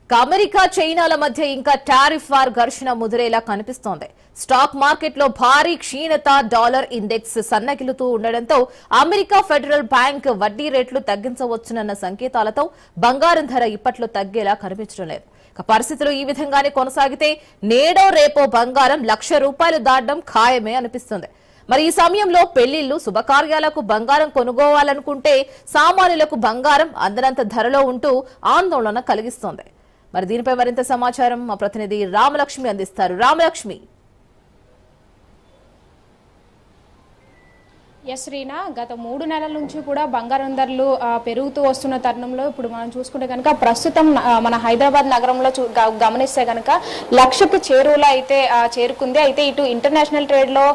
America చైనాల మధ్య ఇంకా టారిఫ్ వార్ ఘర్షణ ముదిరేలా కనిపిస్తోంది. స్టాక్ మార్కెట్ లో భారీ క్షీణత, డాలర్ ఇండెక్స్ సన్నగిలుతూ ఉండడంతో అమెరికా ఫెడరల్ బ్యాంక్ వడ్డీ రేట్లు తగ్గించవచ్చునన్న సంకేతాలతో బంగారం ధర ఇప్పట్లో తగ్గేలా కనిపించడం లేదు. పరిస్థితులు ఈ విధంగానే కొనసాగితే నేడో రేపో బంగారం ₹1,00,000 దాటడం ఖాయమే అనిపిస్తుంది. మరి ఈ సమయంలో పెళ్లిళ్లు, శుభకార్యాలకు బంగారం కొనుగోవాలనుకుంటే సామాన్యులకు బంగారం అందనంత ధరలో ఉంటూ ఆందోళన కలిగిస్తోంది. మరి దీనిపై మరింత సమాచారం మా ప్రతినిధి రామలక్ష్మి అందిస్తారు. రామలక్ష్మి. ఎస్ రీనా, గత 3 నెలల నుంచి కూడా బంగారం ధరలు పెరుగుతూ వస్తున్న తరుణంలో ఇప్పుడు మనం చూసుకుంటే కనుక ప్రస్తుతం మన హైదరాబాద్ నగరంలో గమనిస్తే కనుక 1,00,000కి చేరువలో అయితే చేరుకుంది. అయితే ఇటు ఇంటర్నేషనల్ ట్రేడ్ లో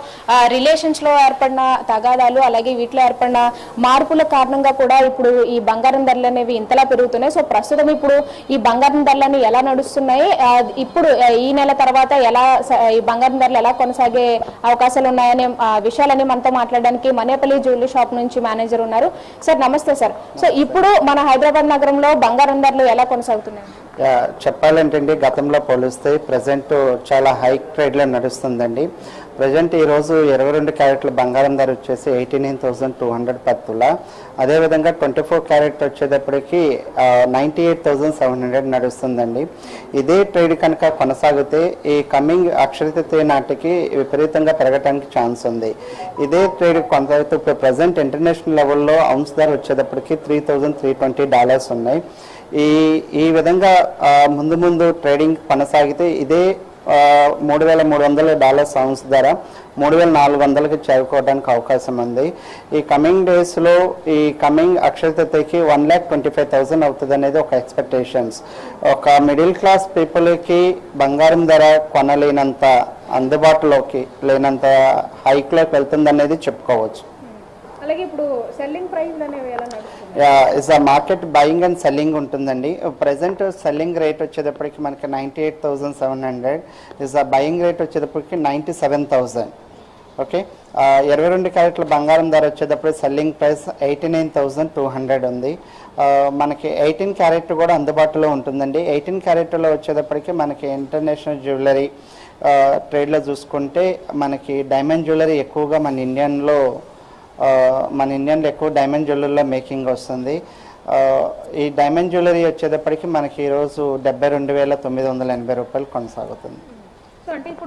రిలేషన్స్ లో ఏర్పడిన తగాదాలు, అలాగే వీటిలో ఏర్పడిన మార్పుల కారణంగా కూడా ఇప్పుడు ఈ బంగారం ధరలు అనేవి ఇంతలా పెరుగుతున్నాయి. సో ప్రస్తుతం ఇప్పుడు ఈ బంగారం ధరలని ఎలా నడుస్తున్నాయి, ఇప్పుడు ఈ నెల తర్వాత ఎలా ఈ బంగారం ధరలు ఎలా కొనసాగే అవకాశాలు ఉన్నాయనే విషయాలని మనతో మాట్లాడడానికి మనేపల్లి జ్యువెలరీ షాప్ నుంచి మేనేజర్ ఉన్నారు. సార్ నమస్తే సార్. సో ఇప్పుడు మన హైదరాబాద్ నగరంలో బంగారం ధరలు ఎలా కొనసాగుతున్నాయి? చెప్పాలంటే గతంలో పోలిస్తే ప్రజెంట్ చాలా హై ట్రేడ్ లో నడుస్తుందండి. ప్రజెంట్ ఈరోజు 22 క్యారెట్ల బంగారం ధర వచ్చేసి 89,200 పర్ తులా. అదేవిధంగా 24 క్యారెట్ వచ్చేటప్పటికి 98,700 నడుస్తుందండి. ఇదే ట్రేడ్ కనుక కొనసాగితే ఈ కమింగ్ అక్షయ తృతీయ నాటికి విపరీతంగా పెరగడానికి ఛాన్స్ ఉంది. ఇదే ట్రేడ్ కొనసాగుతూ ఇప్పుడు ప్రజెంట్ ఇంటర్నేషనల్ లెవెల్లో ఔన్స్ ధర వచ్చేటప్పటికి $3,320 ఉన్నాయి. ఈ విధంగా ముందు ట్రేడింగ్ కొనసాగితే ఇదే $3,300 ఔన్స్ ధర 3,400కి చేరుకోవడానికి అవకాశం ఉంది. ఈ కమింగ్ డేస్లో ఈ కమింగ్ అక్షయ తృతీయకి 1,25,000 అవుతుంది అనేది ఒక ఎక్స్పెక్టేషన్స్. ఒక మిడిల్ క్లాస్ పీపుల్కి బంగారం ధర కొనలేనంత, అందుబాటులోకి లేనంత హైక్లోకి వెళ్తుంది అనేది చెప్పుకోవచ్చు. అలాగే ఇప్పుడు సెల్లింగ్ ప్రైస్ అనేవి ఎలా నడుస్తుంది? Is a market buying and selling ఉంటుందండి. ప్రజెంట్ సెల్లింగ్ రేట్ వచ్చేటప్పటికి మనకి 98,700, ఇస్ అ బయింగ్ రేట్ వచ్చేటప్పటికి 97,000. ఓకే, 22 క్యారెట్ల బంగారం ధర వచ్చేటప్పుడు సెల్లింగ్ ప్రైస్ 89,200 ఉంది. మనకి 18 క్యారెట్ కూడా అందుబాటులో ఉంటుందండి. 18 క్యారెట్లో వచ్చేటప్పటికి మనకి ఇంటర్నేషనల్ జ్యువెలరీ ట్రేడ్లో చూసుకుంటే మనకి డైమండ్ జ్యువెలరీ ఎక్కువగా మన ఇండియన్లో ఎక్కువ డైమండ్ జ్యువెలరీలో మేకింగ్ వస్తుంది. ఈ డైమండ్ జ్యువెలరీ వచ్చేటప్పటికి మనకి ఈరోజు ₹72,980 కొనసాగుతుంది. సో అంటే ఇప్పుడు